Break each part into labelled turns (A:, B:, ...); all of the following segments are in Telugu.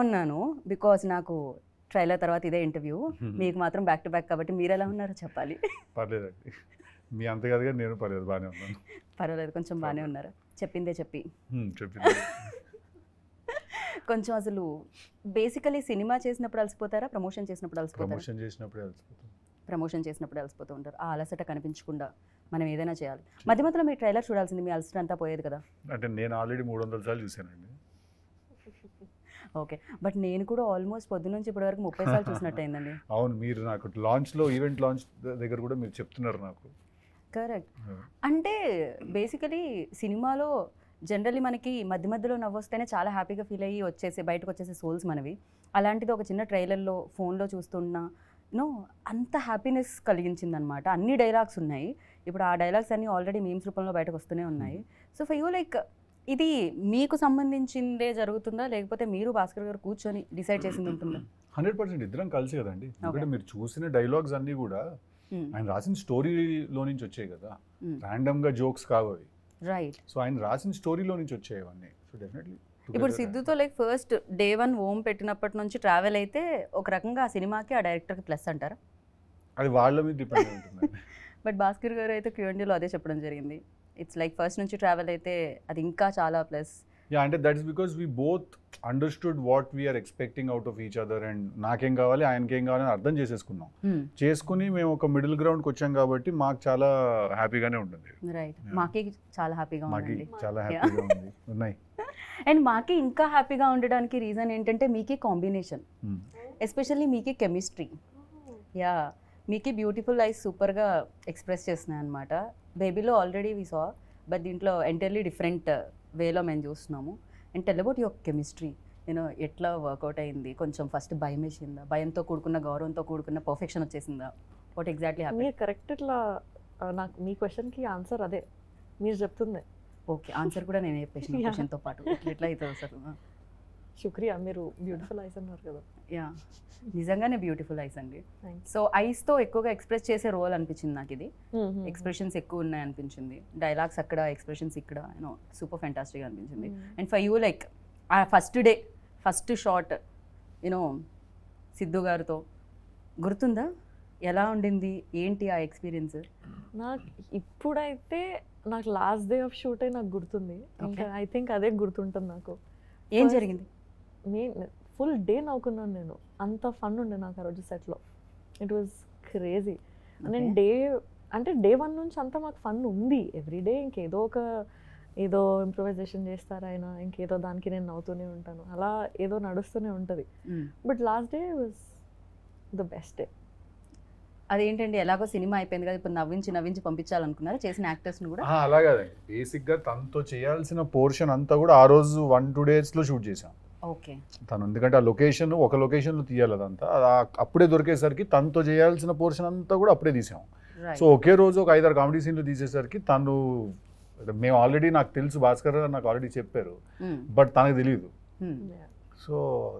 A: బాగున్నాను బికాజ్ నాకు ట్రైలర్ తర్వాత ఇదే ఇంటర్వ్యూ, మీకు మాత్రం బ్యాక్ టు బ్యాక్ కాబట్టి మీరు ఎలా ఉన్నారో చెప్పాలి.
B: పర్లేదండి, మీ అంత కాదుగా నేను పర్లేదు, బాగానే ఉన్నాను.
A: పర్వాలేదు, కొంచెం బాగానే ఉన్నారు. చెప్పిందే చెప్పి
B: చెప్పింది
A: కొంచెం అసలు బేసికలీ సినిమా చేసినప్పుడు అలసిపోతారా, ప్రమోషన్ చేసినప్పుడు అలసిపోతారా? ప్రమోషన్ చేసినప్పుడు అలసిపోతూ ఉంటారు. ఆ అలసట కనిపించకుండా మనం ఏదైనా చేయాలి. మధ్య మధ్యలో మీ ట్రైలర్ చూడాల్సింది, మీ అలసట అంతా పోయేది కదా.
B: అంటే నేను ఆల్రెడీ 300 సార్లు చూసానండి.
A: ఓకే, బట్ నేను కూడా ఆల్మోస్ట్ పొద్దున్న నుంచి ఇప్పటి వరకు 30 సార్లు చూసినట్టు అయిందండి.
B: అవును, మీరు నాకు లాంచ్లో ఈవెంట్ లాంచ్ దగ్గర కూడా మీరు చెప్తున్నారు నాకు.
A: కరెక్ట్. అంటే బేసికలీ సినిమాలో జనరల్లీ మనకి మధ్య మధ్యలో నవ్వొస్తేనే చాలా హ్యాపీగా ఫీల్ అయ్యి బయటకు వచ్చేసే సోల్స్ మనవి. అలాంటిది ఒక చిన్న ట్రైలర్లో ఫోన్లో చూస్తున్నా అంత హ్యాపీనెస్ కలిగించింది అనమాట. అన్ని డైలాగ్స్ ఉన్నాయి, ఇప్పుడు ఆ డైలాగ్స్ అన్నీ ఆల్రెడీ మీమ్స్ రూపంలో బయటకు వస్తూనే ఉన్నాయి. సో ఫర్ యూ లైక్ ఇది మీకు సంబంధించిందే జరుగుతుందా, లేకపోతే మీరు భాస్కర్ గారు కూర్చొని డిసైడ్ చేసింది ఉంటుందా?
B: 100% ఇద్దరం కలిసి కదండి. ఎందుకంటే మీరు చూసిన డైలాగ్స్ అన్నీ కూడా ఆయన రాసిన స్టోరీలో నుంచి వచ్చాయి కదా, ర్యాండమ్గా జోక్స్ కావు అవి.
A: రైట్.
B: సో ఆయన రాసిన స్టోరీలో నుంచి వచ్చాయి అవన్నీ. సో డెఫినెట్లీ
A: ఇప్పుడు సిద్ధుతో లైక్ ఫస్ట్ డే 1 ఓం పెట్టినప్పటి నుంచి ట్రావెల్ అయితే ఒక రకంగా ఆ సినిమాకి ఆ డైరెక్టర్కి ప్లస్ అంటారా?
B: అది వాళ్ళ మీద డిపెండ్ ఉంటుంది.
A: బట్ భాస్కర్ గారు అయితే Q&Aలో అదే చెప్పడం జరిగింది, ఇట్స్ లైక్ ఫస్ట్ నుంచి ట్రావెల్ అయితే అది ఇంకా చాలా ప్లస్.
B: అంటే that is because we both understood what we're expecting out of each other and నాకేం కావాలి ఆయనకేం కావాలి అని అర్థం చేసేసుకున్నాం. చేసుకుని మేము ఒక మిడిల్ గ్రౌండ్కి వచ్చాం కాబట్టి మాకు చాలా హ్యాపీగానే ఉంటుంది.
A: రైట్, మాకి చాలా హ్యాపీగా ఉంది.
B: చాలా హ్యాపీగా ఉన్నాయి.
A: అండ్ మాకి ఇంకా హ్యాపీగా ఉండడానికి రీజన్ ఏంటంటే మీకి కాంబినేషన్, ఎస్పెషల్లీ మీకి కెమిస్ట్రీ. యా, మీకి బ్యూటిఫుల్ ఐస్ సూపర్గా ఎక్స్ప్రెస్ చేస్తున్నాయి అనమాట. బేబీలో ఆల్రెడీ వి సా, బట్ దీంట్లో ఎంటైర్లీ డిఫరెంట్ వేలో మేము చూస్తున్నాము. And tell about your chemistry, ఎట్లా వర్కౌట్ అయింది? కొంచెం ఫస్ట్ భయం వేసిందా, భయంతో కూడుకున్న గౌరవంతో కూడుకున్న పర్ఫెక్షన్ వచ్చేసిందా? What exactly happened?
C: మీరు కరెక్ట్ ఇట్లా నాకు మీ క్వశ్చన్కి ఆన్సర్ అదే మీరు చెప్తుంది.
A: ఓకే, ఆన్సర్ కూడా నేనే చెప్పేసిన క్వశ్చన్తో పాటు ఎట్లా అవుతుంది సార్?
C: శుక్రియా, మీరు బ్యూటిఫుల్ ఐస్ అన్నారు కదా.
A: యా, నిజంగానే బ్యూటిఫుల్ ఐస్ అండి. సో ఐస్తో ఎక్కువగా ఎక్స్ప్రెస్ చేసే రోల్ అనిపించింది నాకు. ఇది ఎక్స్ప్రెషన్స్ ఎక్కువ ఉన్నాయి అనిపించింది, డైలాగ్స్ అక్కడ, ఎక్స్ప్రెషన్స్ ఇక్కడ, సూపర్ ఫ్యాంటాస్టిక్ అనిపించింది. అండ్ ఫర్ యూ లైక్ ఆ first day first shot Siddhu గారితో గుర్తుందా? ఎలా ఉండింది, ఏంటి ఆ ఎక్స్పీరియన్స్?
C: నాకు ఇప్పుడైతే నాకు లాస్ట్ డే ఆఫ్ షూటే నాకు గుర్తుంది. ఇంకా ఐ థింక్ అదే గుర్తుంటుంది నాకు.
A: ఏం జరిగింది?
C: ఫుల్ డే నవ్వుకున్నాను నేను, అంత ఫన్ ఉండే నాకు ఆ రోజు సెట్లో. It was crazy. నేను డే 1 నుంచి అంతా మాకు ఫన్ ఉంది. ఎవ్రీడే ఏదో ఇంప్రూవైజేషన్ చేస్తారు ఆయన, ఇంకేదో దానికి నేను నవ్వుతూనే ఉంటాను, అలా ఏదో నడుస్తూనే ఉంటుంది. But last day was the best day.
A: అదేంటండి, ఎలాగో సినిమా అయిపోయింది కదా, ఇప్పుడు నవ్వించి పంపించాలనుకున్నారు చేసిన యాక్టర్స్ని కూడా?
B: అలా కాదండి, బేసిక్గా తనతో చేయాల్సిన పోర్షన్ అంతా కూడా ఆ రోజు 1-2 డేస్లో షూట్ చేసాం.
A: ఓకే.
B: తను ఎందుకంటే ఆ లొకేషన్ ఒక లొకేషన్లో తీయాలి, అదంతా అప్పుడే దొరికేసరికి తనతో చేయాల్సిన పోర్షన్ అంతా కూడా అప్పుడే తీసాం. సో ఒకే రోజు ఒక 5-6 కామెడీ సీన్లు తీసేసరికి తను, మేము ఆల్రెడీ నాకు తెలుసు, భాస్కర్ నాకు ఆల్రెడీ చెప్పారు, బట్ తనకు తెలియదు. సో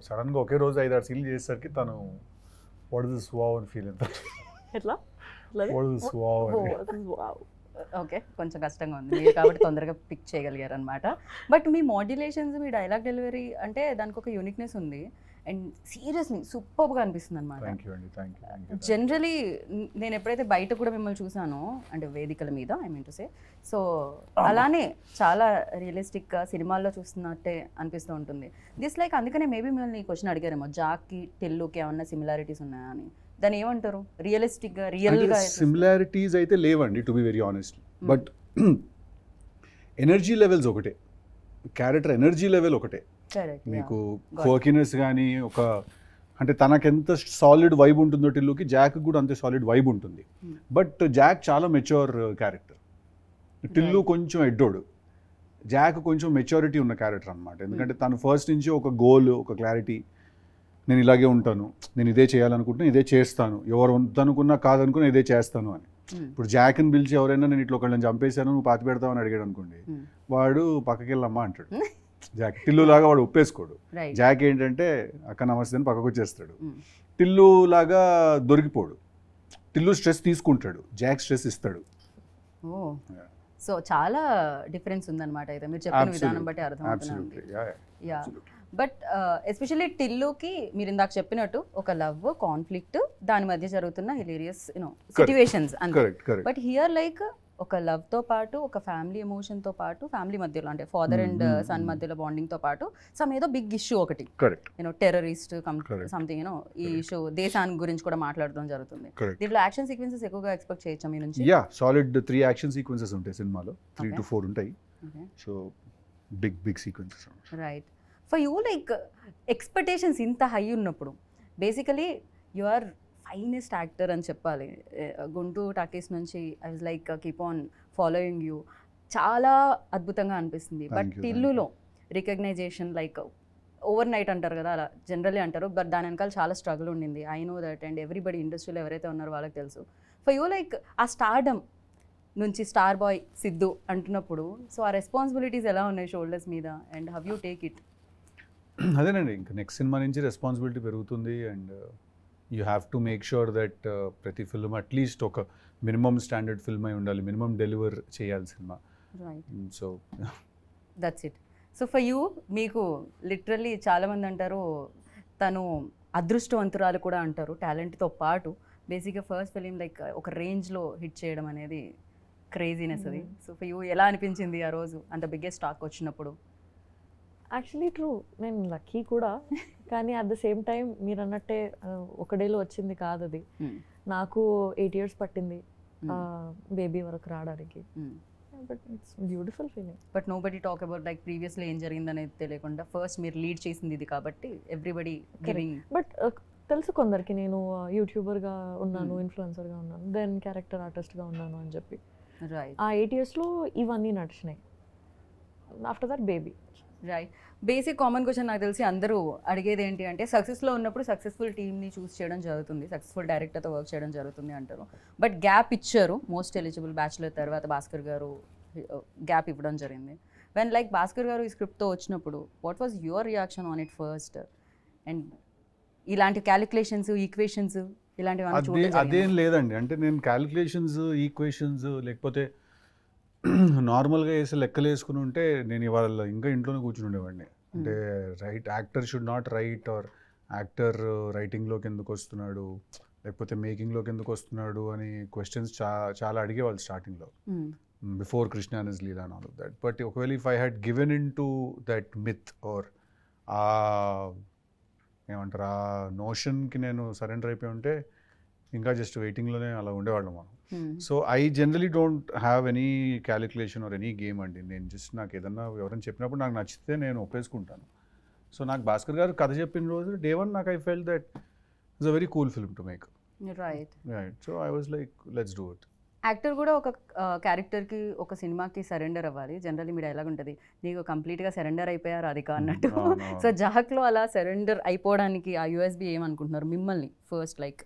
B: సడన్గా ఒకే రోజు 5-6 సీన్లు చేసేసరికి తను వాట్ ఇస్ దిస్ వావ్ అని ఫీల్ అవుతారు.
C: ఎట్లా?
A: ఓకే, కొంచెం కష్టంగా ఉంది మీరు కాబట్టి తొందరగా పిక్ చేయగలిగారు అనమాట. But me modulations, me dialogue delivery అంటే దానికి ఒక యూనిక్నెస్ ఉంది. అండ్ సీరియస్లీ సూపర్గా అనిపిస్తుంది అనమాట. జనరలీ నేను ఎప్పుడైతే బయట కూడా మిమ్మల్ని చూసానో, అంటే వేదికల మీద I mean to say, so అలానే చాలా రియలిస్టిక్గా సినిమాల్లో చూస్తున్నట్టే అనిపిస్తూ ఉంటుంది. దిస్ లైక్ అందుకనే మేబీ మిమ్మల్ని ఈ క్వశ్చన్ అడిగారేమో, జాక్కి టెల్లుకి ఏమన్నా సిమిలారిటీస్ ఉన్నాయా అని. దాన్ని ఏమంటారు? రియలిస్టిక్గా రియల్గా
B: సిమిలారిటీస్ అయితే లేవండి, to be very honest. But energy levels ఒకటే, క్యారెక్టర్ ఎనర్జీ లెవెల్ ఒకటే. మీకు క్వర్కినెస్ కానీ అంటే తనకెంత సాలిడ్ వైబ్ ఉంటుందో టిల్లుకి, జాక్ కూడా అంతే సాలిడ్ వైబ్ ఉంటుంది. బట్ జాక్ చాలా మెచ్యూర్ క్యారెక్టర్, టిల్లు కొంచెం ఎడ్డోడు. జాక్ కొంచెం మెచ్యూరిటీ ఉన్న క్యారెక్టర్ అనమాట. ఎందుకంటే తను ఫస్ట్ నుంచి ఒక గోల్, ఒక క్లారిటీ, నేను ఇలాగే ఉంటాను, నేను ఇదే చేయాలనుకుంటున్నా, ఇదే చేస్తాను, ఎవరు వద్దనుకున్నా కాదనుకున్నా ఇదే చేస్తాను అని. ఇప్పుడు జాక్ని పిలిచి ఎవరైనా నేను ఇట్లా ఒకళ్ళని చంపేశాను, నువ్వు పాతి పెడతావు అని అడిగాడు అనుకోండి, వాడు పక్కకి వెళ్ళమ్మా అంటాడు. జాక్ టిల్లు లాగా వాడు ఒప్పేసుకోడు. జాక్ ఏంటంటే అక్క నమస్తే అని పక్కకు వచ్చేస్తాడు. టిల్లు లాగా దొరికిపోడు. టిల్లు స్ట్రెస్ తీసుకుంటాడు, జాక్ స్ట్రెస్ ఇస్తాడు.
A: సో చాలా డిఫరెన్స్ ఉందన్నమాట అయితే మీరు చెప్పిన విధానం బట్టి అర్థమవుతుంది. యా, బట్ ఎస్పెషల్లీ టిల్లుకి మీరు ఇందాక చెప్పినట్టు ఒక లవ్ కాన్ఫ్లిక్ట్ దాని మధ్య జరుగుతున్న హిలేరియస్ సిచ్యువేషన్స్ అంతే. బట్ హియర్ లైక్ ఒక లవ్ తో పాటు ఒక ఫ్యామిలీ ఎమోషన్ తో పాటు ఫ్యామిలీ మధ్యలో అంటే ఫాదర్ అండ్ సన్ మధ్యలో బాండింగ్ తో పాటు సమ్ ఏదో బిగ్ ఇష్యూ ఒకటి టెర్రరిస్ట్ సంథింగ్ ఈ ఇష్యూ దేశానికి గురించి కూడా మాట్లాడడం జరుగుతుంది. దీంట్లో యాక్షన్ సీక్వెన్సెస్ ఎక్కువగా ఎక్స్పెక్ట్ చేయొచ్చా మీ నుంచి?
B: సాలిడ్ 3 యాక్షన్ సీక్వెన్సెస్ ఉంటాయి సినిమాలో, 3 to 4 ఉంటాయి. So big sequences.
A: Right. For you like expectations ఇంత హై ఉన్నప్పుడు basically you are finest actor అని చెప్పాలి. గుంటూరు టాకీస్ నుంచి I was like keep on following you, చాలా అద్భుతంగా అనిపిస్తుంది. బట్ టిల్లులో రికగ్నైజేషన్ లైక్ ఓవర్ నైట్ అంటారు కదా, అలా జనరల్లీ అంటారు, బట్ దాని వెనకాల చాలా స్ట్రగుల్ ఉండింది. I know that and everybody ఇండస్ట్రీలో ఎవరైతే ఉన్నారో వాళ్ళకి తెలుసు. ఫర్ యూ లైక్ ఆ స్టార్డమ్ నుంచి స్టార్ బాయ్ సిద్ధు అంటున్నప్పుడు సో ఆ రెస్పాన్సిబిలిటీస్ ఎలా ఉన్నాయి షోల్డర్స్ మీద and have you take it?
B: అదేనండి, ఇంకా నెక్స్ట్ సినిమా నుంచి రెస్పాన్సిబిలిటీ పెరుగుతుంది and you have to make sure that ప్రతి ఫిల్మ్ అట్లీస్ట్ ఒక మినిమం స్టాండర్డ్ ఫిల్మ్ అయి ఉండాలి, మినిమం డెలివర్ చేయాలి cinema. So
A: that's it. So for you మీకు లిటరల్లీ చాలామంది అంటారు తను అదృష్టవంతురాలు కూడా అంటారు టాలెంట్తో పాటు. బేసిక్గా ఫస్ట్ ఫిలిం లైక్ ఒక రేంజ్లో హిట్ చేయడం అనేది క్రేజీనెస్ అది. సో ఫర్ యూ ఎలా అనిపించింది ఆ రోజు అంత బిగ్గెస్ట్ టాక్ వచ్చినప్పుడు?
C: యాక్చువల్లీ ట్రూ, నేను లక్కీ కూడా, కానీ అట్ ద సేమ్ టైం మీరు అన్నట్టే ఒక డేలో వచ్చింది కాదు అది. నాకు 8 years పట్టింది బేబీ వరకు రావడానికి. But it's beautiful feeling.
A: But nobody talk about like ప్రీవియస్లో ఏం జరిగిందనేది తెలియకుండా ఫస్ట్ మీరు లీడ్ చేసింది ఇది కాబట్టి ఎవ్రీబడి గివింగ్.
C: బట్ తెలుసు కొందరికి నేను యూట్యూబర్గా ఉన్నాను, ఇన్ఫ్లుయెన్సర్గా ఉన్నాను, దెన్ క్యారెక్టర్ ఆర్టిస్ట్గా ఉన్నాను అని చెప్పి. ఆ 8 yearsలో ఇవన్నీ నడిచినాయి. After that Baby.
A: Right. Basic common question నాకు తెలిసి అందరూ అడిగేది ఏంటి అంటే సక్సెస్లో ఉన్నప్పుడు సక్సెస్ఫుల్ టీమ్ని చూస్ చేయడం జరుగుతుంది, సక్సెస్ఫుల్ డైరెక్టర్తో వర్క్ చేయడం జరుగుతుంది అంటారు. బట్ గ్యాప్ ఇచ్చారు, మోస్ట్ ఎలిజిబుల్ బ్యాచులర్ తర్వాత భాస్కర్ గారు గ్యాప్ ఇవ్వడం జరిగింది. వెన్ లైక్ భాస్కర్ గారు ఈ స్క్రిప్ట్తో వచ్చినప్పుడు what was your reaction on it first? And ఇలాంటి క్యాలిక్యులేషన్స్ ఈక్వేషన్స్ ఇలాంటివి
B: అదేం లేదండి. అంటే నేను క్యాలిక్యులేషన్స్ ఈక్వేషన్స్ లేకపోతే నార్మల్గా వేసి లెక్కలు వేసుకుని ఉంటే నేను ఇవాళ ఇంకా ఇంట్లోనే కూర్చుని ఉండేవాడిని. అంటే actor should not write or actor రైటింగ్లోకి ఎందుకు వస్తున్నాడు లేకపోతే మేకింగ్లోకి ఎందుకు వస్తున్నాడు అని క్వశ్చన్స్ చాలా అడిగేవాళ్ళు స్టార్టింగ్లో, before Krishna and his Leela and all of that. But ఒకవేళ if I had given in to that myth or ఏమంటారు ఆ నోషన్కి నేను సరెండర్ అయిపోయి ఉంటే ఇంకా జస్ట్ వెయిటింగ్లోనే అలా ఉండేవాళ్ళం మనం. So I generally don't have any calculation or any game అండి. నేను జస్ట్ నాకు ఏదన్నా ఎవరైనా చెప్పినప్పుడు నాకు నచ్చితే నేను ఒప్పేసుకుంటాను. సో నాకు భాస్కర్ గారు కథ చెప్పిన రోజు డే వన్ నాకు I felt that it's a very cool film to make.
A: Right.
B: So I was like let's do it.
A: Actor కూడా ఒక క్యారెక్టర్కి ఒక సినిమాకి సరెండర్ అవ్వాలి. జనరల్లీ మీరు ఎలాగ ఉంటుంది నీకు కంప్లీట్గా సరెండర్ అయిపోయారు అది అన్నట్టు. సో జాక్లో అలా సరెండర్ అయిపోవడానికి ఆ యూఎస్బీ ఏమనుకుంటున్నారు మిమ్మల్ని ఫస్ట్? లైక్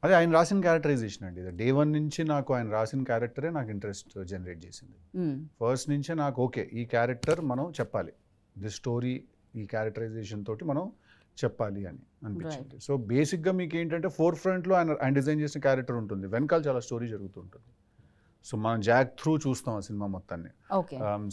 B: అదే ఆయన రాసిన క్యారెక్టరైజేషన్ అండి. డే వన్ నుంచి నాకు ఆయన రాసిన క్యారెక్టరే నాకు ఇంట్రెస్ట్ జనరేట్ చేసింది. ఫస్ట్ నుంచే నాకు ఓకే ఈ క్యారెక్టర్ మనం చెప్పాలి, దిస్ స్టోరీ ఈ క్యారెక్టరైజేషన్ తోటి మనం చెప్పాలి అని అనిపించింది. సో బేసిక్గా మీకు ఏంటంటే ఫోర్ ఫ్రంట్లో ఆయన డిజైన్ చేసిన క్యారెక్టర్ ఉంటుంది, వెనకాల చాలా స్టోరీ జరుగుతుంటుంది. సో మనం జాక్ త్రూ చూస్తాం ఆ సినిమా మొత్తాన్ని.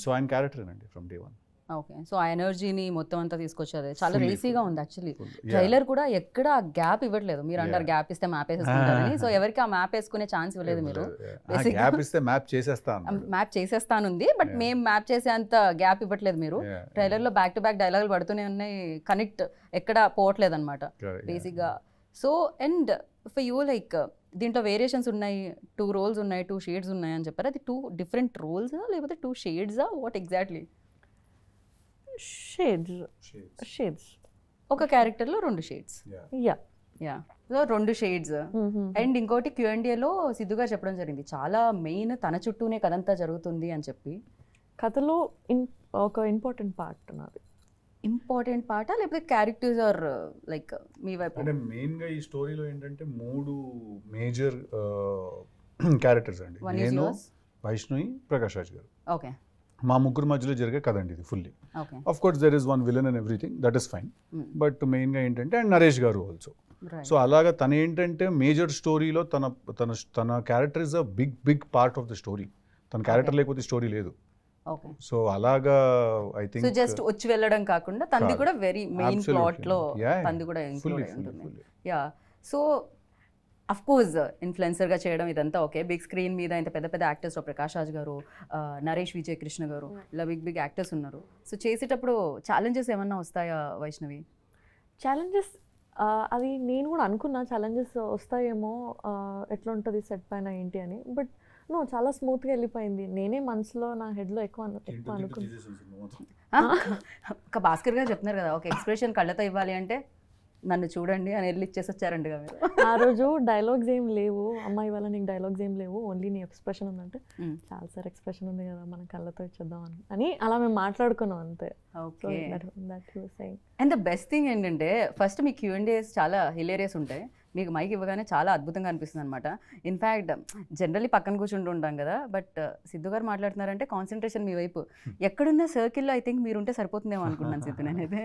B: సో ఆయన క్యారెక్టరేనండి from day one.
A: Okay. So ఆ ఎనర్జీని మొత్తం అంతా తీసుకొచ్చేది. చాలా రేసీగా ఉంది యాక్చువల్లీ. ట్రైలర్ కూడా ఎక్కడ గ్యాప్ ఇవ్వట్లేదు. మీరు అంటారు గ్యాప్ ఇస్తే మ్యాప్ వేసేసుకుంటారని. సో ఎవరికి ఆ మ్యాప్ వేసుకునే ఛాన్స్ ఇవ్వలేదు మీరు. మ్యాప్ చేసేస్తానుంది బట్ మేము మ్యాప్ చేసేంత గ్యాప్ ఇవ్వట్లేదు మీరు. ట్రైలర్లో బ్యాక్ టు బ్యాక్ డైలాగులు పడుతూనే ఉన్నాయి, కనెక్ట్ ఎక్కడ పోవట్లేదు అనమాట బేసిక్గా. So and for you like దీంట్లో వేరియేషన్స్ ఉన్నాయి, 2 roles ఉన్నాయి, 2 shades ఉన్నాయి అని చెప్పారు. అది 2 different roles లేకపోతే 2 shades వాట్ ఎగ్జాక్ట్లీ?
C: షేడ్స్.
A: ఒక క్యారెక్టర్లో 2 shades.
C: Yeah
A: so 2 shades. And ఇంకోటి Q&Aలో సిద్ధు గారు చెప్పడం జరిగింది చాలా మెయిన్ తన చుట్టూనే కథంతా జరుగుతుంది అని చెప్పి.
C: కథలో ఒక ఇంపార్టెంట్ పార్ట్ నాది.
A: ఇంపార్టెంట్ పార్టా లేకపోతే క్యారెక్టర్స్ ఆర్ లైక్ మీ వైపు?
B: అంటే మెయిన్గా ఈ స్టోరీలో ఏంటంటే 3 మేజర్ క్యారెక్టర్స్ అండి. నేను, వైష్ణవి, ప్రకాష్ రాజ్ గారు.
A: ఓకే.
B: మా ముగ్గురు మధ్యలో జరిగే కథ అండి ఇది fully. Of course there is one villain and everything, that is fine. But మెయిన్గా ఏంటంటే అండ్ నరేష్ గారు ఆల్సో. సో అలాగా తను ఏంటంటే మేజర్ స్టోరీలో తన character is a big part of the story. తన క్యారెక్టర్ లేకపోతే స్టోరీ లేదు.
A: ఓకే.
B: సో అలాగా ఐ
A: సో
B: థింక్
A: జస్ట్ వచ్చి వెళ్ళడం కాకుండా తంది కూడా వెరీ మెయిన్ ప్లాట్ లో తంది కూడా ఇంక్లూడ్ అయి ఉంటుంది. యా. సో అఫ్ కోర్స్ ఇన్ఫ్లుయెన్సర్గా చేయడం ఇదంతా ఓకే. బిగ్ స్క్రీన్ మీద ఇంత పెద్ద పెద్ద యాక్టర్స్, ప్రకాష్ రాజ్ గారు, నరేష్ విజయ్ కృష్ణ గారు, ఇలా బిగ్ బిగ్ యాక్టర్స్ ఉన్నారు. సో చేసేటప్పుడు ఛాలెంజెస్ ఏమన్నా వస్తాయా వైష్ణవి?
C: ఛాలెంజెస్ అది నేను కూడా అనుకున్నా, ఛాలెంజెస్ వస్తాయేమో, ఎట్లా ఉంటుంది సెట్ పైన ఏంటి అని. బట్ చాలా స్మూత్గా వెళ్ళిపోయింది. నేనే మనసులో నా హెడ్లో ఎక్కువ అనుకున్నా.
A: ఒక భాస్కర్ గారు చెప్తున్నారు కదా, ఒక ఎక్స్ప్రెషన్ కళ్ళతో ఇవ్వాలి అంటే నన్ను చూడండి అని వెళ్ళి ఇచ్చేసి వచ్చారండి మీరు.
C: ఆ రోజు డైలాగ్స్ ఏం లేవు, అమ్మాయి వల్ల నీకు డైలాగ్స్ ఏం లేవు, ఓన్లీ నీ ఎక్స్ప్రెషన్ ఉందంటే చాలా సార్ ఎక్స్ప్రెషన్ ఉంది కదా మనం కళ్ళతో ఇచ్చేద్దాం అని అలా మేము మాట్లాడుకున్నాం అంతే.
A: అండ్ ద బెస్ట్ థింగ్ ఏంటంటే ఫస్ట్ మీ Q&As చాలా హిలేరియస్ ఉంటాయి. మీకు మైక్ ఇవ్వగానే చాలా అద్భుతంగా అనిపిస్తుంది అనమాట. ఇన్ఫ్యాక్ట్ జనరల్లీ పక్కన కూర్చుంటూ ఉంటాం కదా, బట్ సిద్ధు గారు మాట్లాడుతున్నారంటే కాన్సన్ట్రేషన్ మీ వైపు. ఎక్కడున్న సర్కిల్లో ఐ థింక్ మీరు ఉంటే సరిపోతుందేమో అనుకున్నాను సిద్ధు నేనైతే.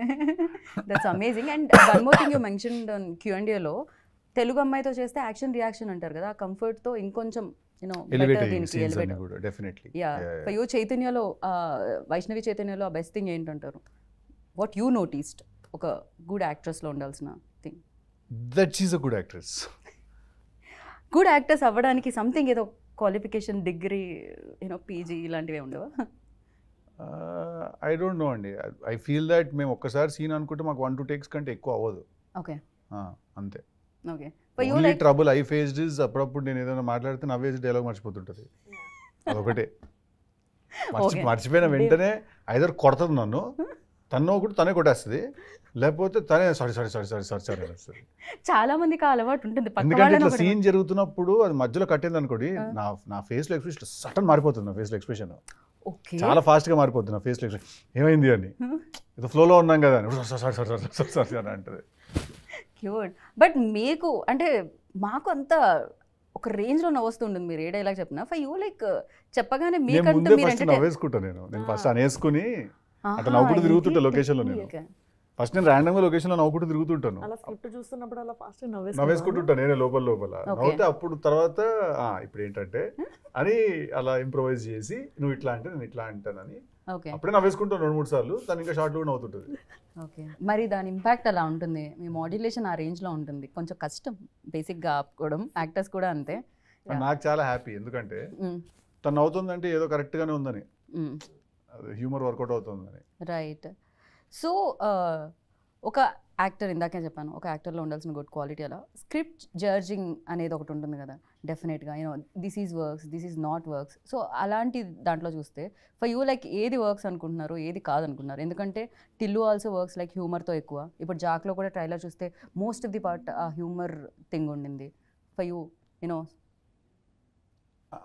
A: That's amazing. And one more thing you mentioned Q&Aలో తెలుగు అమ్మాయితో చేస్తే యాక్షన్ రియాక్షన్ అంటారు కదా, ఆ కంఫర్ట్తో ఇంకొంచెం చైతన్యలో వైష్ణవి చైతన్యలో ఆ బెస్ట్ థింగ్ ఏంటంటారు? వాట్ యూ నోటీస్డ్ ఒక గుడ్ యాక్ట్రెస్లో ఉండాల్సిన thing?
B: That she's a good actress.
A: Good actors అవ్వడానికి సంథింగ్ ఏదో క్వాలిఫికేషన్, డిగ్రీ, PG ఇలాంటివి ఉండవా?
B: ఐ డోంట్ నో అండి. ఐ ఫీల్ దట్ మేము ఒక్కసారి సీన్ అనుకుంటే మాకు 1-2 టేక్స్ కంటే ఎక్కువ అవ్వదు.
A: ఓకే,
B: అంతే.
A: Okay.
B: Only trouble I faced is అప్పుడప్పుడు నేను ఏదైనా మాట్లాడితే నవ్వేసి డైలాగ్ మర్చిపోతుంటుంది. అదొకటే. మర్చిపోయిన వెంటనే ఐదర్ కొడుతుంది నన్ను, తను ఒకటి తనే కొట్టేస్తుంది, లేకపోతే తనే sorry sorry sorry sorry sorry sorry వస్తుంది.
A: చాలా మందికి అలవాటు ఉంటుంది.
B: ఎందుకంటే ఇట్లా సీన్ జరుగుతున్నప్పుడు అది మధ్యలో కట్టింది అనుకోండి, నా ఫేస్లో ఎక్స్ప్రెషన్ సడన్ మారిపోతుంది. నా ఫేస్లో ఎక్స్ప్రెషన్ చాలా ఫాస్ట్గా మారిపోతుంది. నా ఫేస్లో ఎక్స్ప్రెషన్ ఏమైంది అని, ఏదో ఫ్లోలో ఉన్నాం కదా అని సారీ సారీ సారీ సారీ అని అంటుంది.
A: క్యూట్. బట్ మీకు అంటే మాకు అంత ఒక రేంజ్లో నవ్వుతుంటుంది మీరు ఏ డైలాగ్ చెప్పినా. ఫర్ యూ లైక్ చెప్పగానే మీకంటే
B: నవ్వేసుకుంటాను. నేను ఫస్ట్ అనేసుకుని అట్లా నవ్వుకుంటూ తిరుగుతుంటా లొకేషన్లో. నేను ఫస్ట్ నేను ర్యాండమ్గా లొకేషన్లో నవ్వుకుంటూ తిరుగుతుంటాను, నవ్వేసుకుంటుంటాను నేనే లోపల నవ్వుతే. అప్పుడు తర్వాత ఇప్పుడు ఏంటంటే అని అలా ఇంప్రొవైజ్ చేసి నువ్వు ఇట్లా అంటే నేను ఇట్లా అంటానని అప్పుడే నవ్వేసుకుంటాను 2-3 సార్లు. తను ఇంకా షార్ట్ కూడా నవ్వుతుంటుంది.
A: ఓకే. మరి దాని ఇంపాక్ట్ అలా ఉంటుంది, మీ మాడ్యులేషన్ ఆ రేంజ్లో ఉంటుంది. కొంచెం కష్టం బేసిక్గా ఆపుకోవడం, యాక్టర్స్ కూడా అంతే.
B: నాకు చాలా హ్యాపీ, ఎందుకంటే తను నవ్వుతుందంటే ఏదో కరెక్ట్గానే ఉందని, హ్యూమర్ వర్కౌట్ అవుతుందని.
A: రైట్. సో ఒక యాక్టర్, ఇందాకే చెప్పాను, ఒక యాక్టర్లో ఉండాల్సిన గుడ్ క్వాలిటీ అలా స్క్రిప్ట్ జడ్జింగ్ అనేది ఒకటి ఉంటుంది కదా డెఫినెట్గా. This is works, this is not works. So అలాంటి దాంట్లో చూస్తే ఫర్ యూ లైక్ ఏది వర్క్స్ అనుకుంటున్నారు, ఏది కాదనుకుంటున్నారు? ఎందుకంటే టిల్లు ఆల్సో వర్క్స్ లైక్ హ్యూమర్తో ఎక్కువ. ఇప్పుడు జాక్లో కూడా ట్రైలర్ చూస్తే మోస్ట్ ఆఫ్ ది పార్ట్ ఆ హ్యూమర్ థింగ్ ఉండింది. ఫర్ యూ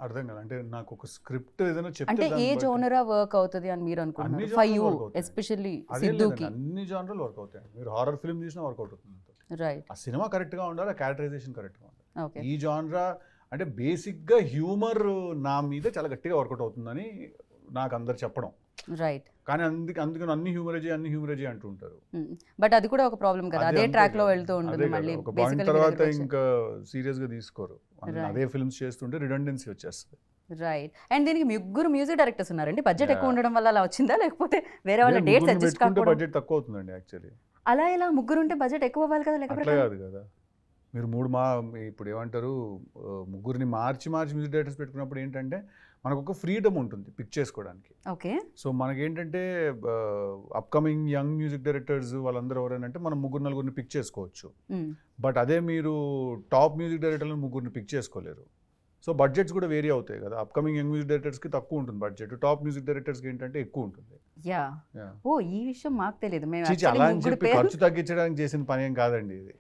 B: అర్థం కదా, అంటే నాకు ఒక స్క్రిప్ట్ ఏదైనా చెప్తే
A: అంటే ఏ జోనరా వర్క్ అవుతుంది అని మీరు అనుకుంటున్నారు? ఫర్ యూ ఎస్పెషల్లీ సిద్ధుకి
B: అన్ని జోనర్లు వర్క్ అవుతాయి. మీరు హారర్ ఫిల్మ్ చూసినా వర్కౌట్ అవుతుంది.
A: రైట్.
B: ఆ సినిమా కరెక్ట్గా ఉండాలి, ఆ క్యారెక్టరైజేషన్ కరెక్ట్గా ఉండాలి.
A: ఓకే.
B: ఈ జానరా అంటే బేసిక్గా హ్యూమర్ నా మీద చాలా గట్టిగా వర్కౌట్ అవుతుందని నాకు అందరు చెప్పడం.
A: రైట్.
B: కానీ అందుకని అన్ని హ్యూమరేజీ అంటూ ఉంటారు.
A: బట్ అది కూడా ఒక ప్రాబ్లం కదా, అదే ట్రాక్ లో వెళ్తూ ఉంటుంది. మళ్ళీ
B: ఒక పాయింట్ తర్వాత ఇంకా సీరియస్ గా తీసుకోరు, అదే ఫిల్మ్స్ చేస్తుంటే రిడెండెన్సీ వచ్చేస్తుంది.
A: రైట్. అండ్ దీనికి ముగ్గురు మ్యూజిక్ డైరెక్టర్స్ ఉన్నారండి. బడ్జెట్ ఎక్కువ ఉండడం వల్ల అలా వచ్చిందా, లేకపోతే వేరే వాళ్ళ డేట్స్ అడ్జస్ట్ కాకపోవడం?
B: బడ్జెట్ తక్కువ అవుతుందండి యాక్చువల్లీ.
A: అలా ఇలా ముగ్గురు ఉంటే బడ్జెట్ ఎక్కువ అవ్వాలి కదా,
B: లేకపోతే కాదు కదా. మీరు ఇప్పుడు ఏమంటారు, ముగ్గురిని మార్చి మ్యూజిక్ డైరెక్టర్స్ పెట్టుకున్నప్పుడు ఏంటంటే మనకు ఒక ఫ్రీడమ్ ఉంటుంది పిక్ చేసుకోవడానికి.
A: ఓకే. సో
B: మనకేంటంటే అప్కమింగ్ యంగ్ మ్యూజిక్ డైరెక్టర్స్ వాళ్ళందరూ ఎవరైనా మనం 3-4 పిక్ చేసుకోవచ్చు. బట్ అదే మీరు టాప్ మ్యూజిక్ డైరెక్టర్లను 3 పిక్ చేసుకోలేరు. సో బడ్జెట్స్ కూడా వేరీ అవుతాయి కదా. అప్కమింగ్ యంగ్ మ్యూజిక్ డైరెక్టర్స్కి తక్కువ ఉంటుంది బడ్జెట్, టాప్ మ్యూజిక్ డైరెక్టర్స్కి ఏంటంటే ఎక్కువ ఉంటుంది.
A: ఈ విషయం మాకు తెలియదు.
B: అలా అని చెప్పి ఖర్చు తగ్గించడానికి చేసిన పని ఏం కాదండి ఇది.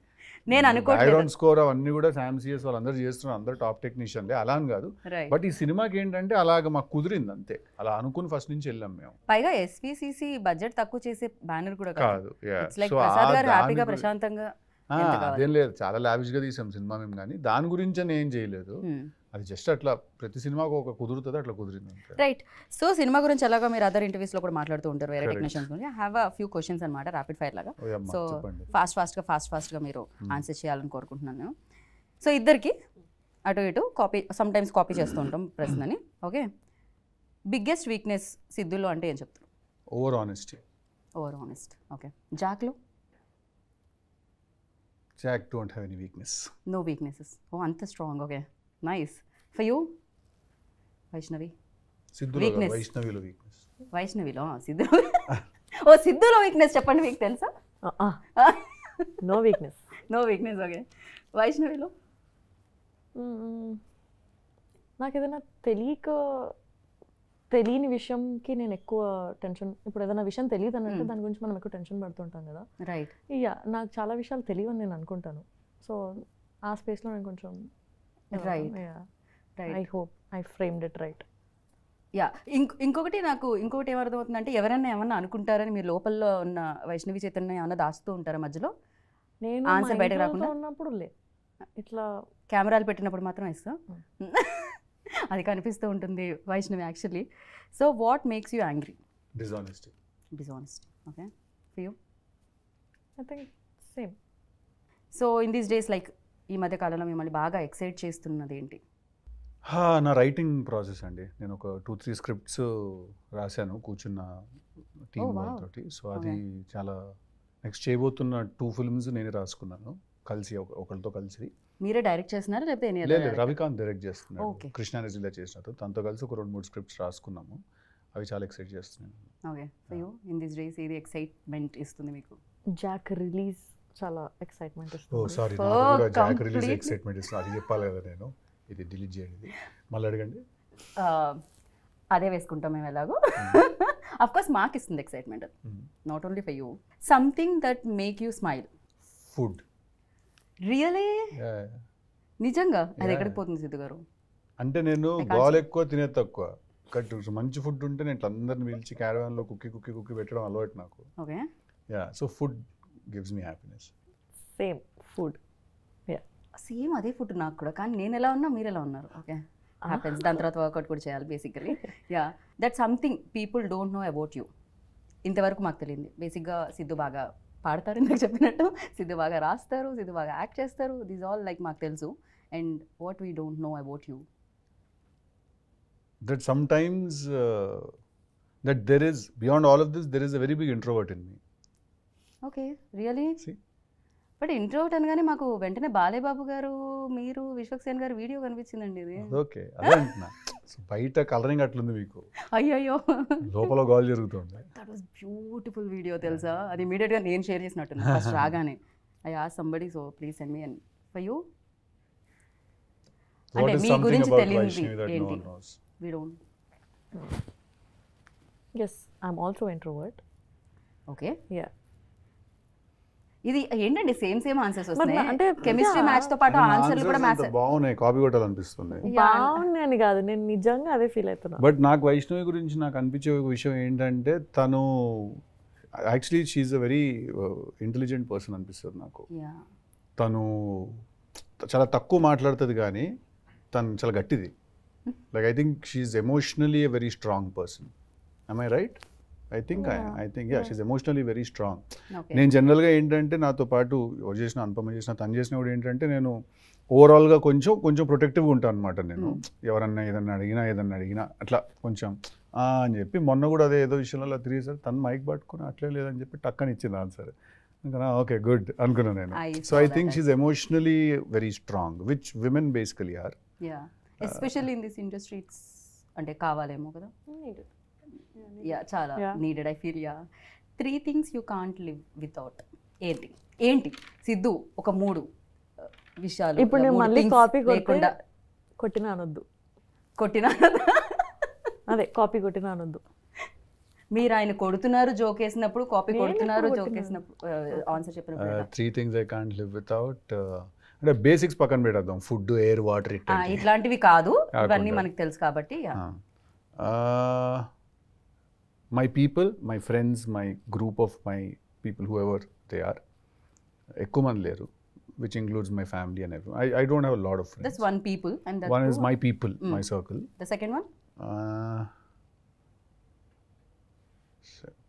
A: నేను అనుకోవట్లేదు.
B: బ్యాక్గ్రౌండ్ స్కోర్ అవన్నీ కూడా SAM/CS వాళ్ళందరూ చేస్తున్నారు, అందరూ టాప్ టెక్నీషియన్లే, అలా అని కాదు. బట్ ఈ సినిమాకి ఏంటంటే అలాగ మాకు కుదిరింది అంతే, అలా అనుకుని ఫస్ట్ నుంచి వెళ్ళాం మేము.
A: పైగా SVCC బడ్జెట్ తక్కువ చేసే బ్యానర్ కూడా
B: కాదు.
A: హ్యాపీగా ప్రశాంతంగా
B: అదేం లేదు, చాలా లావిష్గా తీసాం సినిమా మేము. కానీ దాని గురించి అని ఏం చేయలేదు, అది జస్ట్ అట్లా ప్రతి సినిమాకు ఒక కుదురుతుంది, అట్లా కుదిరింది.
A: రైట్. సో సినిమా గురించి ఎలాగో మీరు అదర్ ఇంటర్వ్యూస్లో కూడా మాట్లాడుతూ ఉంటారు, వేరే టెక్నీషియన్స్ గురించి. I have a few questions అనమాట, ర్యాపిడ్ ఫైర్ లాగా. సో ఫాస్ట్గా మీరు ఆన్సర్ చేయాలని కోరుకుంటున్నాను. సో ఇద్దరికి అటు ఇటు సమ్ టైమ్స్ కాపీ చేస్తూ ఉంటాం ప్రశ్నని. ఓకే. బిగ్గెస్ట్ వీక్నెస్ సిద్ధులో అంటే ఏం చెప్తారు?
B: Over honesty.
A: Over honest. Okay. జాక్లో?
B: Jack don't have any weakness.
A: No weaknesses. ఓ అంత strong. Okay, nice. For you Vaishnavi?
B: సిద్ధులో వైష్ణవిలో వీక్నెస్.
A: వైష్ణవిలో సిద్ధులో ఓ సిద్ధులో వీక్నెస్ చెప్పండి, మీకు తెలుసా?
C: No weakness.
A: No weakness. Okay. వైష్ణవిలో?
C: నాకు ఏదైనా తెలియని విషయంకి నేను ఎక్కువ టెన్షన్, ఇప్పుడు ఏదైనా విషయం తెలియదు అని అంటే దాని గురించి మనం ఎక్కువ టెన్షన్ పడుతుంటాం కదా.
A: రైట్.
C: ఇక నాకు చాలా విషయాలు తెలియని నేను అనుకుంటాను. సో ఆ స్పేస్లో నేను కొంచెం
A: right.
C: I hope I framed it right.
A: Yeah. ఇంకొకటి ఏమర్థమవుతుందంటే ఎవరైనా ఏమన్నా అనుకుంటారని మీరు లోపల ఉన్న వైష్ణవి చైతన్య ఏమన్నా దాచుతూ ఉంటారా మధ్యలో?
C: నేను
A: ఆన్సర్ బయటకు రాకుండా
C: ఉన్నప్పుడు ఇట్లా
A: కెమెరాలు పెట్టినప్పుడు మాత్రం ఇస్తా. అది కనిపిస్తూ ఉంటుంది Vaishnavi actually. So what makes you angry?
B: Dishonesty.
A: Dishonesty. Okay. For you?
C: I think same.
A: So in these days like ఈ మధ్య కాలంలో మిమ్మల్ని బాగా ఎక్సైట్ చేస్తున్నది ఏంటి?
B: నా రైటింగ్ ప్రాసెస్ అండి. నేను ఒక 2-3 స్క్రిప్ట్స్ రాశాను కూర్చున్న టీమ్ వాళ్ళతోటి. సో అది చాలా నెక్స్ట్ చేయబోతున్న 2 ఫిల్మ్స్ నేనే రాసుకున్నాను కలిసి, ఒకరితో కలిసి.
A: మీరే డైరెక్ట్ చేస్తున్నారా లేకపోతే
B: లేదు, రవికాంత్ డైరెక్ట్ చేస్తున్నాడు. కృష్ణానదిలో చేసినట్టు తనతో కలిసి ఒక 2-3 స్క్రిప్ట్స్ రాసుకున్నాము. అవి చాలా ఎక్సైట్ చేస్తున్నాను.
A: Okay. For you in this days ఏది ఎక్సైట్మెంట్ ఇస్తుంది మీకు?
C: జాక్ రిలీజ్ చాలా ఎక్సైట్మెంట్ ఇస్తుంది.
B: ఓ సారీ, నాకు కూడా జాక్ రిలీజ్ ఎక్సైట్మెంట్ ఇస్తుంది. అది చెప్పాలి కదా నేను. ఇది డిలీట్ చేయండి, మళ్ళీ అడగండి.
A: అదే వేసుకుంటాం మేము ఎలాగో. అఫ్ కోర్స్ మాకు ఇస్తుంది excitement, not only for you. Something that make you smile?
B: Food.
A: Really? నిజంగా? అది ఎక్కడికి పోతుంది సిద్ధు గారు?
B: అంటే నేను గోల్ ఎక్కువ తినే తక్కువ. మంచి ఫుడ్ ఉంటే నేను అందరిని పిలిచి క్యారవాన్లో కుక్కి పెట్టడం అలవాటు నాకు.
A: Okay.
B: Yeah, so food gives me happiness.
C: Same food.
A: Same అదే ఫుడ్ నాకు కూడా, కానీ నేను ఎలా ఉన్నా మీరు ఎలా ఉన్నారు. Okay, happens. దాని తర్వాత వర్కౌట్ కూడా చేయాలి basically. Yeah, that something people don't know about you. ఇంతవరకు మాకు తెలియంది బేసిక్గా సిద్ధు బాగా పాడతారు, ఇందాక చెప్పినట్టు సిద్ధు బాగా రాస్తారు, సిద్ధు బాగా యాక్ట్ చేస్తారు. దిస్ ఆల్ లైక్ మాకు తెలుసు. And what we don't know about you,
B: that sometimes that there is, beyond all of this, there is a very big introvert in me.
A: Okay. Really?
B: See?
A: But introvert అనగానే మాకు వెంటనే బాలేబాబు గారు, మీరు, విశ్వక్సేన్ గారు వీడియో కనిపించిందండి. ఇది
B: ఓకే, అదే అంటున్నా. బయట కలరింగ్ అట్లుంది మీకు,
A: అయ్యో
B: లోపల గోల్ జరుగుతుంది.
A: దట్ వాస్ బ్యూటిఫుల్ వీడియో తెలుసా. అది ఇమీడియట్గా నేను షేర్ చేసినట్టున్నా ఫస్ట్ రాగానే. I asked somebody, so please send me. And for you అంటే మీ గురించి తెలియనిది ఏంటి? We don't.
C: Yes, I'm also introvert.
A: Okay.
C: Yeah.
A: ఇది ఏంటండి సేమ్ ఆన్సర్స్ వస్తున్నాయి.
C: అంటే
A: కెమిస్ట్రీ మ్యాచ్ తో పాటు ఆన్సర్లు కూడా మ్యాచ్
B: బాగున్నాయి. కాపీ కొట్టాలనిపిస్తుంది.
C: బాగున్నాయని కాదు, నేను నిజంగా అదే ఫీల్ అవుతున్నా.
B: బట్ నాకు వైష్ణవి గురించి నాకు అనిపించే ఒక విషయం ఏంటంటే, తను actually she's a very intelligent person అనిపిస్తుంది నాకు. తను చాలా తక్కువ మాట్లాడుతుంది కానీ తను చాలా గట్టిది. Like I think she's emotionally a very strong person. Am I right? I think yeah, she's emotionally very strong.
A: Okay.
B: నేను జనరల్గా ఏంటంటే నాతో పాటు ఎవరు చేసిన, అనుపమ చేసిన, తను చేసిన కూడా ఏంటంటే నేను ఓవరాల్గా కొంచెం ప్రొటెక్టివ్గా ఉంటాను అనమాట. నేను ఎవరన్నా ఏదన్నా అడిగినా అట్లా కొంచెం అని చెప్పి, మొన్న కూడా అదే ఏదో విషయంలో అలా తిరిగేసారు, తను మైక్ పట్టుకుని అట్లే లేదని చెప్పి టక్కని ఇచ్చింది ఆన్సర్. ఇంకా ఓకే గుడ్ అనుకున్నాను నేను. So I think she's emotionally very strong, which women basically are.
A: Especially in this industry it's అంటే కావాలేమో కదా. యా, చాలా needed I feel. Yeah, 3 things you can't live without. ఏంటి సిద్ధు? ఒక 3 విషయాలు.
C: ఇప్పుడు నేను మళ్ళీ కాపీ కొట్టినా అనొద్దు. అదే కాపీ కొట్టినా అనొద్దు.
A: మీరు ఆయన కొడుతున్నారు జోక్ వేసినప్పుడు, కాపీ కొడుతున్నారు జోక్ వేసినప్పుడు, ఆన్సర్ చెప్పినప్పుడు.
B: 3 things I can't live without. అంటే బేసిక్స్ పక్కన పెట్టేద్దాం, ఫుడ్, ఎయిర్, వాటర్,
A: ఇట్లాంటివి కాదు, ఇవన్నీ మనకు తెలుసు కాబట్టి.
B: My people, my friends, my group of my people, whoever they are. ఎక్కువ మంది లేరు, which includes my family and everyone. I don't have a lot of friends.
A: That's one people, and that
B: one is my people, my circle.
A: The second one?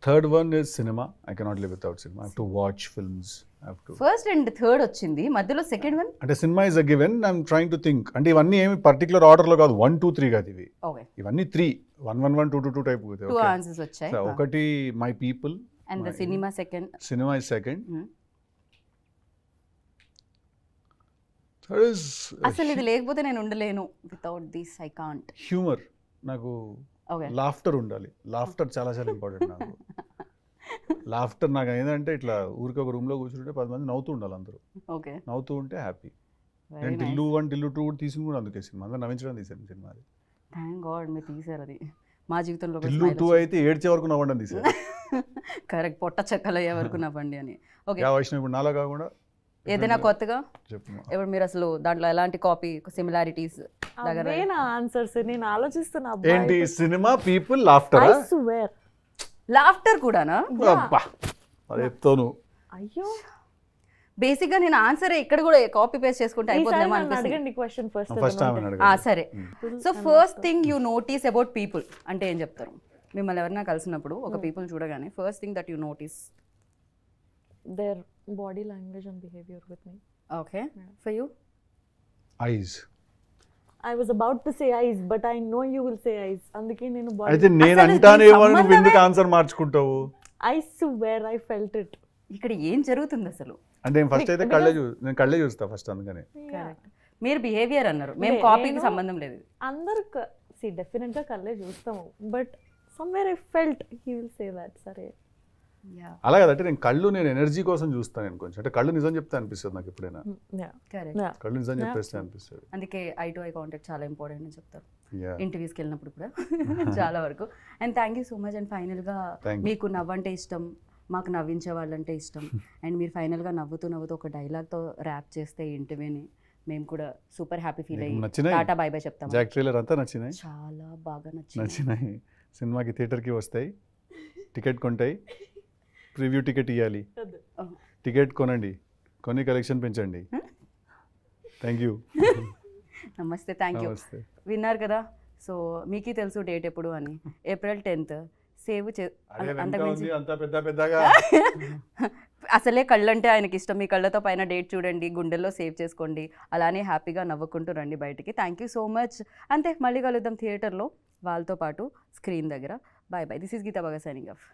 B: Third one is cinema. I cannot live without cinema. I have to watch films. I have to.
A: First and third వచ్చింది, మధ్యలో second one?
B: అంటే cinema is a given. I'm trying to think. అంటే ఇవన్నీ ఏమి పర్టికులర్ ఆర్డర్లో కాదు, 1, 2, 3 కాదు ఇవి.
A: Okay.
B: ఇవన్నీ 3 111 222 టైప్
A: టూ ఆన్సర్స్ వచ్చాయి.
B: ఒకటి my people
A: and the cinema second.
B: Cinema is second.
A: అసలు ఇది లేకపోతే నేను ఉండలేను, without this I can't.
B: Humour, నాకు లాఫ్టర్ ఉండాలి. లాఫ్టర్ చాలా చాలా ఇంపార్టెంట్ నాకు. లాఫ్టర్ నాకు ఏంటంటే ఇట్లా ఊరికి ఒక రూమ్లో కూర్చుంటే 10 మంది నవ్వుతూ ఉండాలి అందరూ.
A: ఓకే,
B: నవ్వుతూ ఉంటే హ్యాపీ. నేను టిల్లు 1 టిల్లు 2 కూడా తీసుకుని కూడా అందుకే సినిమా అందరూ నవ్వించడం తీసాను సినిమా. అది
A: థ్యాంక్ గాడ్ మీరు తీసారు. అది మా జీవితంలో
B: టిల్లు 2 అయితే ఏడ్చే వరకు నవ్వండి తీసారు.
A: కరెక్ట్, పొట్ట చెక్కలు అయ్యే వరకు నవ్వండి అని. ఓకే,
B: వైష్ణవ్ ఇప్పుడు నాలా కాకుండా
A: ఏదైనా కొత్తగా
B: చెప్పు.
A: ఇప్పుడు మీరు అసలు దాంట్లో ఎలాంటి కాపీ సిమిలారిటీస్ దగ్గర
C: ఆన్సర్స్ నేను ఆలోచిస్తున్నా.
B: ఏంటి సినిమా పీపుల్ లాఫ్టర్?
A: లాఫ్టర్ కూడానా?
B: అది చెప్తాను.
C: అయ్యో,
A: బేసిక్ గా నేను ఆన్సర్ ఇక్కడ కూడా కాపీ పేస్ట్ చేసుకుంటే అయిపోతుందేమో అనిపిస్తుంది.
C: అడగండి క్వశ్చన్ ఫస్ట్.
A: సరే, so first thing you notice about people అంటే ఏం చెప్తారు? మిమ్మల్ని ఎవరైనా కలిసినప్పుడు ఒక పీపుల్ చూడగానే first thing that you notice.
C: Their body language and behaviour with me.
A: Okay, for you?
B: Ice.
C: I was about to say eyes, but I know you will say eyes. అందుకే నేను బాడీ.
B: అయితే నేను అంటానే నువ్వు ఎందుకు answer మార్చుకుంటావు?
C: I swear I felt it.
A: ఇక్కడ ఏం జరుగుతుంది అసలు
B: అంటే నేను ఫస్ట్ అయితే నేను కళ్ళే చూస్తా ఫస్ట్, అందుకనే.
A: కరెక్ట్, మీరు బిహేవియర్ అన్నారు, మేము కాపీకి సంబంధం లేదు.
C: అందరూ డెఫినెట్ గా కళ్ళే చూస్తాము, but somewhere I felt he will say that. సరే,
B: అలా కదంటే నేను ఎనర్జీ కోసం చూస్తాను. నేను కొంచెం అంటే కళ్ళు నిజం చెప్తే అనిపిస్తుంది నాకు ఎప్పుడైనా. కళ్ళు నిజం చెప్పేస్తే అనిపిస్తుంది.
A: అందుకే ఐ టు ఐ కాంటాక్ట్ చాలా ఇంపార్టెంట్ అని చెప్తారు ఇంటర్వ్యూస్కి వెళ్ళినప్పుడు కూడా చాలా వరకు. And thank you so much. And ఫైనల్గా మీకు నవ్వంటే ఇష్టం, మాకు నవ్వించే వాళ్ళంటే ఇష్టం. అండ్ మీరు ఫైనల్గా నవ్వుతూ ఒక డైలాగ్తో ర్యాప్ చేస్తే ఇంటర్వ్యూని మేము కూడా సూపర్ హ్యాపీ ఫీల్ అయ్యి టాటా బై బై చెప్తాం.
B: జాక్ ట్రైలర్ అంతా నచ్చినాయి,
A: చాలా బాగా
B: నచ్చినాయి. సినిమాకి థియేటర్కి వస్తాయి, టికెట్ కొంటాయి, ప్రివ్యూ టికెట్ ఇవ్వాలి. టికెట్ కొనండి, కొని కలెక్షన్ పెంచండి. Thank you.
A: నమస్తే, థ్యాంక్ యూ. విన్నారు కదా, సో మీకే తెలుసు డేట్ ఎప్పుడు అని. April 10th. సేవ్ అసలే కళ్ళంటే ఆయనకి ఇష్టం. మీ కళ్ళతో పైన డేట్ చూడండి, గుండెల్లో సేవ్ చేసుకోండి, అలానే హ్యాపీగా నవ్వుకుంటూ రండి బయటికి. Thank you so much. అంతే, మళ్ళీ కలుద్దాం థియేటర్లో వాళ్ళతో పాటు స్క్రీన్ దగ్గర. Bye bye. This is Geetha బాగా సైనింగ్ ఆఫ్.